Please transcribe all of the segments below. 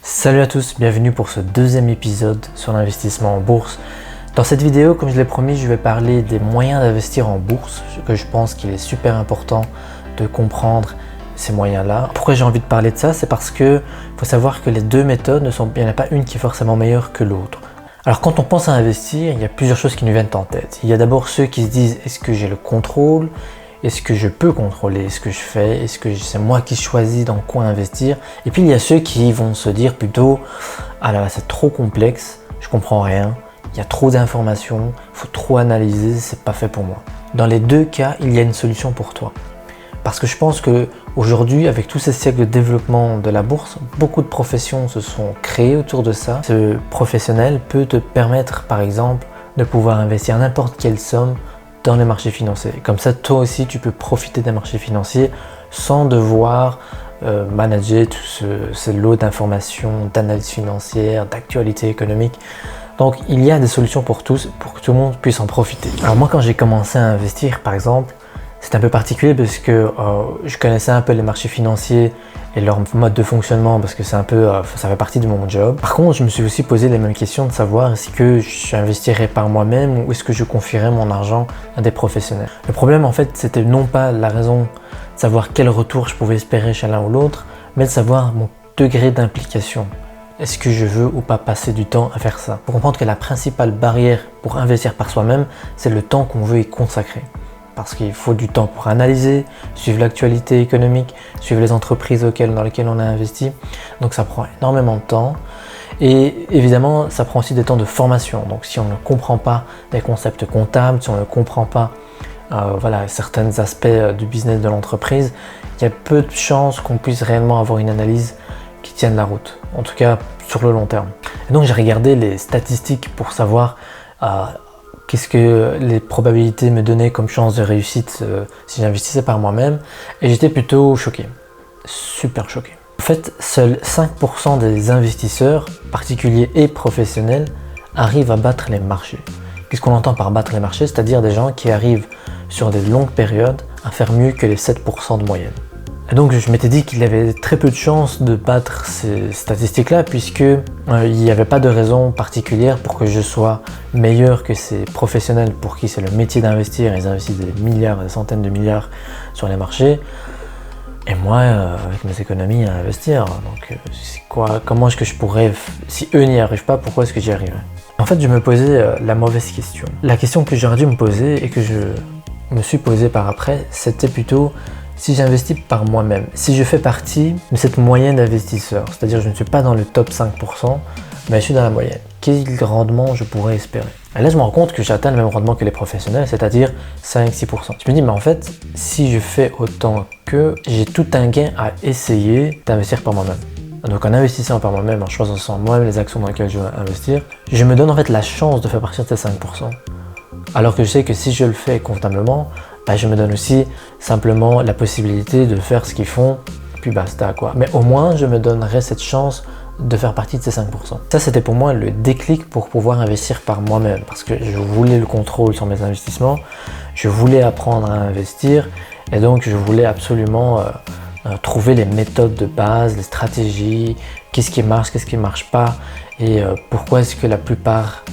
Salut à tous, bienvenue pour ce deuxième épisode sur l'investissement en bourse. Dans cette vidéo, comme je l'ai promis, je vais parler des moyens d'investir en bourse, que je pense qu'il est super important de comprendre ces moyens-là. Pourquoi j'ai envie de parler de ça? C'est parce que faut savoir que les deux méthodes, il n'y en a pas une qui est forcément meilleure que l'autre. Alors quand on pense à investir, il y a plusieurs choses qui nous viennent en tête. Il y a d'abord ceux qui se disent, est-ce que j'ai le contrôle? Est-ce que je peux contrôler ce que je fais? Est-ce que c'est moi qui choisis dans quoi investir? Et puis il y a ceux qui vont se dire plutôt, ah là là, c'est trop complexe, je comprends rien, il y a trop d'informations, il faut trop analyser, c'est pas fait pour moi. Dans les deux cas, il y a une solution pour toi. Parce que je pense qu'aujourd'hui, avec tous ces siècles de développement de la bourse, beaucoup de professions se sont créées autour de ça. Ce professionnel peut te permettre, par exemple, de pouvoir investir n'importe quelle somme dans les marchés financiers. Comme ça, toi aussi, tu peux profiter des marchés financiers sans devoir manager tout ce lot d'informations, d'analyse financière, d'actualité économique. Donc, il y a des solutions pour tous, pour que tout le monde puisse en profiter. Alors moi, quand j'ai commencé à investir, par exemple, c'est un peu particulier parce que je connaissais un peu les marchés financiers et leur mode de fonctionnement parce que c'est un peu, ça fait partie de mon job. Par contre, je me suis aussi posé les mêmes questions de savoir est-ce que j'investirais par moi-même ou est-ce que je confierais mon argent à des professionnels. Le problème en fait, c'était non pas la raison de savoir quel retour je pouvais espérer chez l'un ou l'autre, mais de savoir mon degré d'implication. Est-ce que je veux ou pas passer du temps à faire ça? Pour comprendre que la principale barrière pour investir par soi-même, c'est le temps qu'on veut y consacrer. Parce qu'il faut du temps pour analyser, suivre l'actualité économique, suivre les entreprises dans lesquelles on a investi. Donc ça prend énormément de temps. Et évidemment, ça prend aussi des temps de formation. Donc si on ne comprend pas les concepts comptables, si on ne comprend pas certains aspects du business de l'entreprise, il y a peu de chances qu'on puisse réellement avoir une analyse qui tienne la route. En tout cas, sur le long terme. Et donc j'ai regardé les statistiques pour savoir qu'est-ce que les probabilités me donnaient comme chance de réussite si j'investissais par moi-même. Et j'étais plutôt choqué. Super choqué. En fait, seuls 5% des investisseurs, particuliers et professionnels, arrivent à battre les marchés. Qu'est-ce qu'on entend par battre les marchés? C'est-à-dire des gens qui arrivent sur des longues périodes à faire mieux que les 7% de moyenne. Et donc je m'étais dit qu'il y avait très peu de chances de battre ces statistiques-là puisque il n'y avait pas de raison particulière pour que je sois meilleur que ces professionnels pour qui c'est le métier d'investir. Ils investissent des milliards, des centaines de milliards sur les marchés. Et moi, avec mes économies à investir, donc comment est-ce que je pourrais, si eux n'y arrivent pas, pourquoi est-ce que j'y arriverais? En fait, je me posais la mauvaise question. La question que j'aurais dû me poser et que je me suis posée par après, c'était plutôt si j'investis par moi-même, si je fais partie de cette moyenne d'investisseurs, c'est-à-dire je ne suis pas dans le top 5%, mais je suis dans la moyenne, quel rendement je pourrais espérer? Et là, je me rends compte que j'atteins le même rendement que les professionnels, c'est-à-dire 5-6%. Je me dis, mais en fait, si je fais autant qu'eux, j'ai tout un gain à essayer d'investir par moi-même. Donc en investissant par moi-même, en choisissant moi-même les actions dans lesquelles je veux investir, je me donne en fait la chance de faire partie de ces 5%. Alors que je sais que si je le fais convenablement, je me donne aussi simplement la possibilité de faire ce qu'ils font, puis basta quoi. Mais au moins, je me donnerai cette chance de faire partie de ces 5%. Ça, c'était pour moi le déclic pour pouvoir investir par moi-même, parce que je voulais le contrôle sur mes investissements, je voulais apprendre à investir, et donc je voulais absolument trouver les méthodes de base, les stratégies, qu'est-ce qui marche, qu'est-ce qui ne marche pas, et pourquoi est-ce que la plupart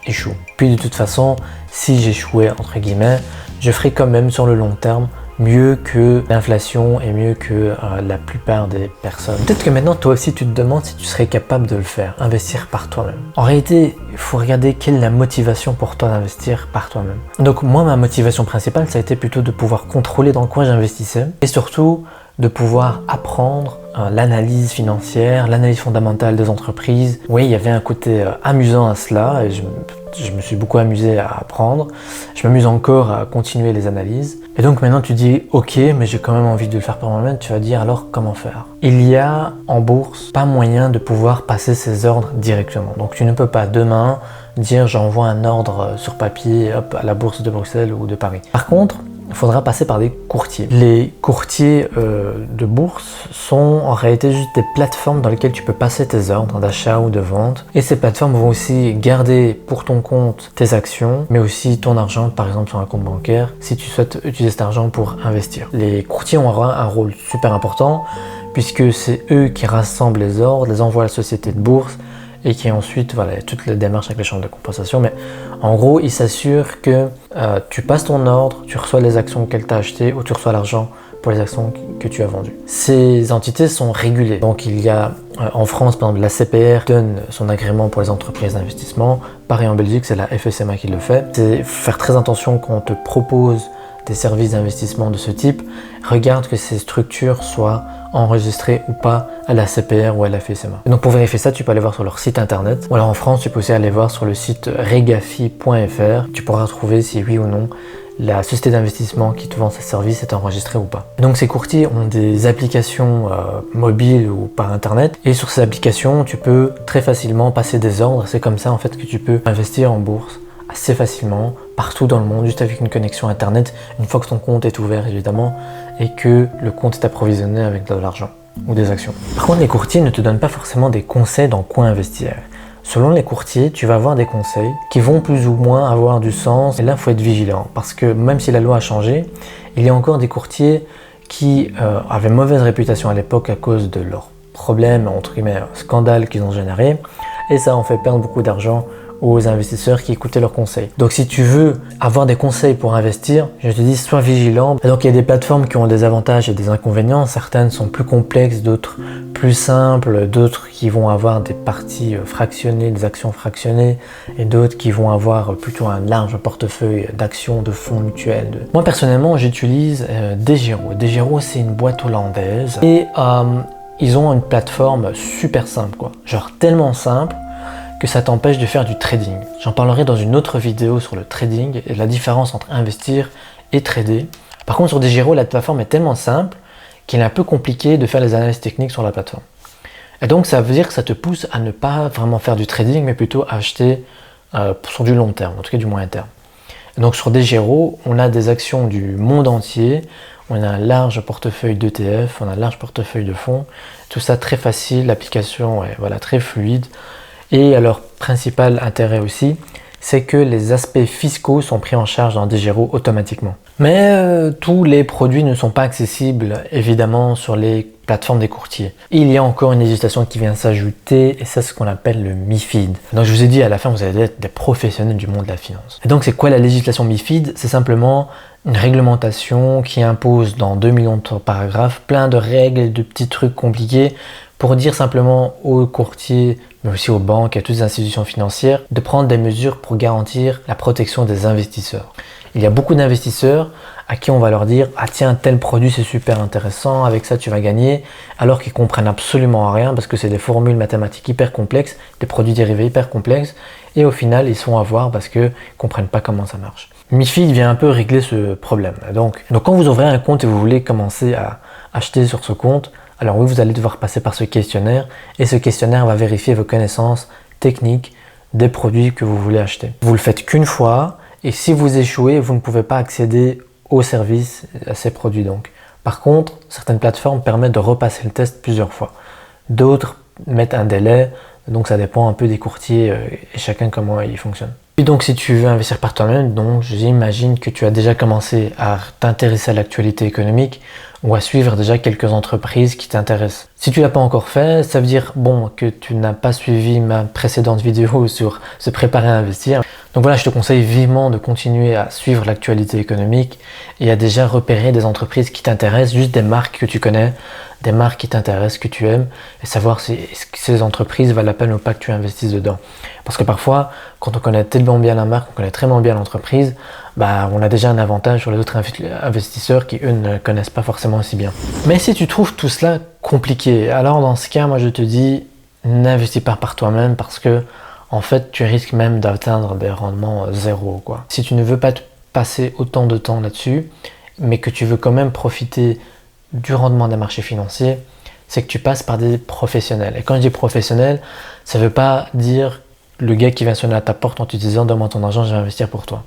échouent. Puis de toute façon, si j'échouais, entre guillemets, je ferai quand même sur le long terme mieux que l'inflation et mieux que la plupart des personnes. Peut-être que maintenant, toi aussi, tu te demandes si tu serais capable de le faire, investir par toi-même. En réalité, il faut regarder quelle est la motivation pour toi d'investir par toi-même. Donc moi, ma motivation principale, ça a été plutôt de pouvoir contrôler dans quoi j'investissais et surtout de pouvoir apprendre l'analyse financière, l'analyse fondamentale des entreprises. Oui, il y avait un côté amusant à cela et je me suis beaucoup amusé à apprendre. Je m'amuse encore à continuer les analyses. Et donc maintenant tu dis ok, mais j'ai quand même envie de le faire par moi-même. Tu vas dire alors comment faire? Il y a en bourse pas moyen de pouvoir passer ces ordres directement. Donc tu ne peux pas demain dire j'envoie un ordre sur papier hop, à la bourse de Bruxelles ou de Paris. Par contre, il faudra passer par des courtiers. Les courtiers de bourse sont en réalité juste des plateformes dans lesquelles tu peux passer tes ordres d'achat ou de vente. Et ces plateformes vont aussi garder pour ton compte tes actions, mais aussi ton argent, par exemple sur un compte bancaire, si tu souhaites utiliser cet argent pour investir. Les courtiers ont un rôle super important puisque c'est eux qui rassemblent les ordres, les envoient à la société de bourse et qui ensuite, voilà, toutes les démarches avec les chambres de compensation. Mais en gros, ils s'assurent que tu passes ton ordre, tu reçois les actions qu'elle t'a achetées ou tu reçois l'argent pour les actions que tu as vendues. Ces entités sont régulées. Donc il y a en France, par exemple, la CPR donne son agrément pour les entreprises d'investissement. Pareil en Belgique, c'est la FSMA qui le fait. C'est faire très attention quand on te propose des services d'investissement de ce type. Regarde que ces structures soient enregistrées ou pas à la CPR ou à la FSMA. Et donc pour vérifier ça, tu peux aller voir sur leur site internet. Ou alors en France, tu peux aussi aller voir sur le site regafi.fr. Tu pourras trouver si oui ou non la société d'investissement qui te vend ces services est enregistrée ou pas. Donc ces courtiers ont des applications mobiles ou par internet et sur ces applications tu peux très facilement passer des ordres. C'est comme ça en fait que tu peux investir en bourse assez facilement partout dans le monde juste avec une connexion internet une fois que ton compte est ouvert évidemment et que le compte est approvisionné avec de l'argent ou des actions. Par contre les courtiers ne te donnent pas forcément des conseils dans quoi investir. Selon les courtiers, tu vas avoir des conseils qui vont plus ou moins avoir du sens. Et là, il faut être vigilant parce que même si la loi a changé, il y a encore des courtiers qui avaient mauvaise réputation à l'époque à cause de leurs problèmes, entre guillemets, scandales qu'ils ont générés. Et ça en fait perdre beaucoup d'argent aux investisseurs qui écoutaient leurs conseils. Donc si tu veux avoir des conseils pour investir, je te dis sois vigilant. Et donc il y a des plateformes qui ont des avantages et des inconvénients. Certaines sont plus complexes, d'autres plus simples, d'autres qui vont avoir des parties fractionnées, des actions fractionnées et d'autres qui vont avoir plutôt un large portefeuille d'actions, de fonds mutuels. Moi personnellement j'utilise DEGIRO. DEGIRO c'est une boîte hollandaise et ils ont une plateforme super simple quoi. Genre tellement simple que ça t'empêche de faire du trading. J'en parlerai dans une autre vidéo sur le trading et la différence entre investir et trader. Par contre sur DEGIRO, la plateforme est tellement simple qu'il est un peu compliqué de faire les analyses techniques sur la plateforme. Et donc ça veut dire que ça te pousse à ne pas vraiment faire du trading, mais plutôt à acheter sur du long terme, en tout cas du moyen terme. Et donc sur DEGIRO, on a des actions du monde entier, on a un large portefeuille d'ETF, on a un large portefeuille de fonds, tout ça très facile, l'application est voilà, très fluide. Et leur principal intérêt aussi, c'est que les aspects fiscaux sont pris en charge dans DEGIRO automatiquement. Mais tous les produits ne sont pas accessibles évidemment sur les plateformes des courtiers. Il y a encore une législation qui vient s'ajouter et c'est ce qu'on appelle le MiFID. Donc je vous ai dit à la fin, vous allez être des professionnels du monde de la finance. Et donc c'est quoi la législation MiFID? C'est simplement une réglementation qui impose dans 2 millions de paragraphes plein de règles et de petits trucs compliqués pour dire simplement aux courtiers, mais aussi aux banques et à toutes les institutions financières, de prendre des mesures pour garantir la protection des investisseurs. Il y a beaucoup d'investisseurs à qui on va leur dire « Ah tiens, tel produit c'est super intéressant, avec ça tu vas gagner », alors qu'ils comprennent absolument rien parce que c'est des formules mathématiques hyper complexes, des produits dérivés hyper complexes, et au final ils sont à voir parce qu'ils ne comprennent pas comment ça marche. MiFID vient un peu régler ce problème. Donc quand vous ouvrez un compte et vous voulez commencer à acheter sur ce compte, alors oui, vous allez devoir passer par ce questionnaire et ce questionnaire va vérifier vos connaissances techniques des produits que vous voulez acheter. Vous le faites qu'une fois et si vous échouez, vous ne pouvez pas accéder aux services, à ces produits donc. Par contre, certaines plateformes permettent de repasser le test plusieurs fois. D'autres mettent un délai, donc ça dépend un peu des courtiers et chacun comment il fonctionne. Et donc si tu veux investir par toi-même, donc j'imagine que tu as déjà commencé à t'intéresser à l'actualité économique ou à suivre déjà quelques entreprises qui t'intéressent. Si tu l'as pas encore fait, ça veut dire bon que tu n'as pas suivi ma précédente vidéo sur se préparer à investir. Donc voilà, je te conseille vivement de continuer à suivre l'actualité économique et à déjà repérer des entreprises qui t'intéressent, juste des marques que tu connais, des marques qui t'intéressent, que tu aimes, et savoir si ces entreprises valent la peine ou pas que tu investisses dedans. Parce que parfois, quand on connaît tellement bien la marque, on connaît très bien l'entreprise, bah, on a déjà un avantage sur les autres investisseurs qui, eux, ne connaissent pas forcément aussi bien. Mais si tu trouves tout cela compliqué, alors dans ce cas, moi je te dis, n'investis pas par toi-même parce que en fait, tu risques même d'atteindre des rendements zéro, quoi. Si tu ne veux pas te passer autant de temps là-dessus, mais que tu veux quand même profiter du rendement des marchés financiers, c'est que tu passes par des professionnels. Et quand je dis professionnel, ça ne veut pas dire le gars qui vient sonner à ta porte en te disant « Donne-moi ton argent, je vais investir pour toi ».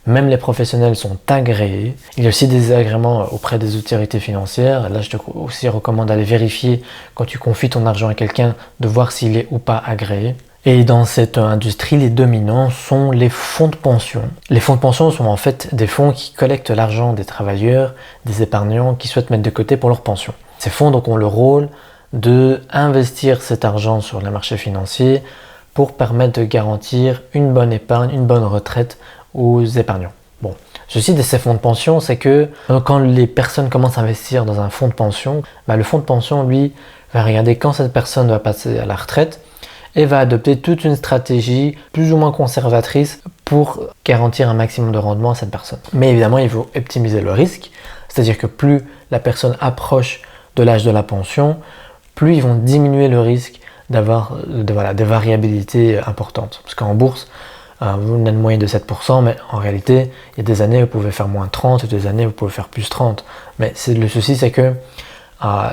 Même les professionnels sont agréés. Il y a aussi des agréments auprès des autorités financières. Là, je te aussi recommande d'aller vérifier quand tu confies ton argent à quelqu'un, de voir s'il est ou pas agréé. Et dans cette industrie, les dominants sont les fonds de pension. Les fonds de pension sont en fait des fonds qui collectent l'argent des travailleurs, des épargnants qui souhaitent mettre de côté pour leur pension. Ces fonds donc ont le rôle de investir cet argent sur les marchés financiers pour permettre de garantir une bonne épargne, une bonne retraite aux épargnants. Bon, ceci de ces fonds de pension, c'est que quand les personnes commencent à investir dans un fonds de pension, le fonds de pension, lui, va regarder quand cette personne va passer à la retraite et va adopter toute une stratégie plus ou moins conservatrice pour garantir un maximum de rendement à cette personne. Mais évidemment, il faut optimiser le risque, c'est-à-dire que plus la personne approche de l'âge de la pension, plus ils vont diminuer le risque d'avoir des variabilités importantes. Parce qu'en bourse, vous avez une moyenne de 7%, mais en réalité, il y a des années où vous pouvez faire moins 30, et des années où vous pouvez faire plus 30. Mais le souci, c'est que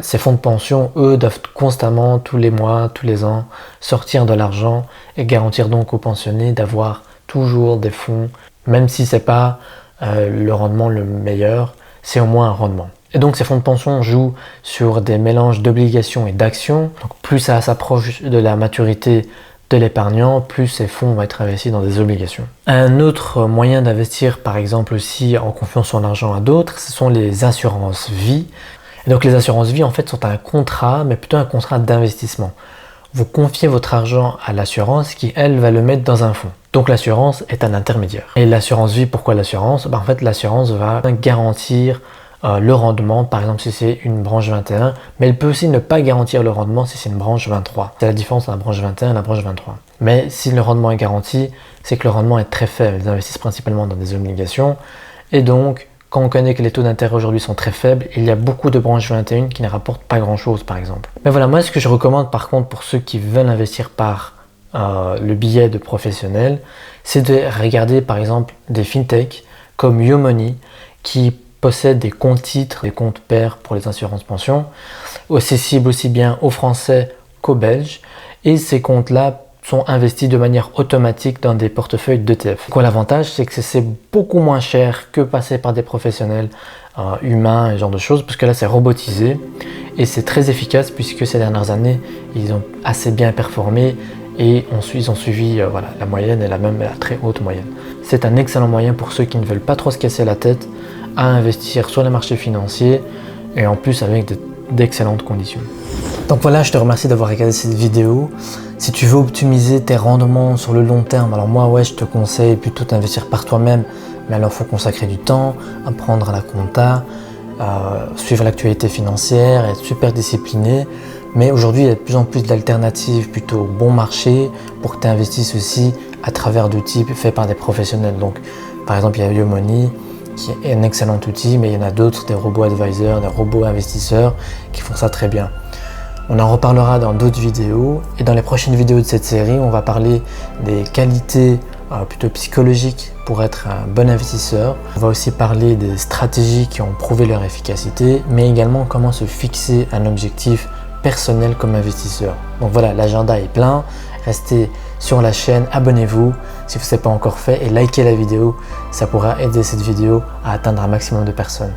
ces fonds de pension, eux, doivent constamment, tous les mois, tous les ans, sortir de l'argent et garantir donc aux pensionnés d'avoir toujours des fonds, même si ce n'est pas le rendement le meilleur, c'est au moins un rendement. Et donc ces fonds de pension jouent sur des mélanges d'obligations et d'actions. Donc plus ça s'approche de la maturité de l'épargnant, plus ces fonds vont être investis dans des obligations. Un autre moyen d'investir, par exemple aussi en confiant son argent à d'autres, ce sont les assurances vie. Et donc les assurances vie en fait sont un contrat, mais plutôt un contrat d'investissement. Vous confiez votre argent à l'assurance qui, elle, va le mettre dans un fonds. Donc l'assurance est un intermédiaire. Et l'assurance vie, pourquoi l'assurance ? En fait, l'assurance va garantir le rendement, par exemple si c'est une branche 21, mais elle peut aussi ne pas garantir le rendement si c'est une branche 23. C'est la différence entre la branche 21 et la branche 23. Mais si le rendement est garanti, c'est que le rendement est très faible. Ils investissent principalement dans des obligations. Et donc, quand on connaît que les taux d'intérêt aujourd'hui sont très faibles, il y a beaucoup de branches 21 qui ne rapportent pas grand-chose, par exemple. Mais voilà, moi, ce que je recommande par contre pour ceux qui veulent investir par le biais de professionnels, c'est de regarder par exemple des fintechs comme YoMoney qui possèdent des comptes titres, des comptes pairs pour les assurances pension, accessibles aussi bien aux Français qu'aux Belges, et ces comptes-là sont investis de manière automatique dans des portefeuilles d'ETF. Quoi l'avantage, c'est que c'est beaucoup moins cher que passer par des professionnels humains et ce genre de choses, parce que là c'est robotisé et c'est très efficace puisque ces dernières années ils ont assez bien performé et ils ont suivi la moyenne et la très haute moyenne. C'est un excellent moyen pour ceux qui ne veulent pas trop se casser la tête à investir sur les marchés financiers et en plus avec d'excellentes conditions. Donc voilà, je te remercie d'avoir regardé cette vidéo. Si tu veux optimiser tes rendements sur le long terme, alors moi je te conseille plutôt d'investir par toi-même, mais alors il faut consacrer du temps, apprendre à la compta, suivre l'actualité financière, être super discipliné. Mais aujourd'hui, il y a de plus en plus d'alternatives plutôt bon marché pour que tu investisses aussi à travers d'outils faits par des professionnels. Donc par exemple, il y a YoMoney qui est un excellent outil, mais il y en a d'autres, des robots advisors, des robots investisseurs qui font ça très bien. On en reparlera dans d'autres vidéos et dans les prochaines vidéos de cette série, on va parler des qualités plutôt psychologiques pour être un bon investisseur. On va aussi parler des stratégies qui ont prouvé leur efficacité, mais également comment se fixer un objectif personnel comme investisseur. Donc voilà, l'agenda est plein. Restez sur la chaîne, abonnez-vous si ce n'est pas encore fait et likez la vidéo. Ça pourra aider cette vidéo à atteindre un maximum de personnes.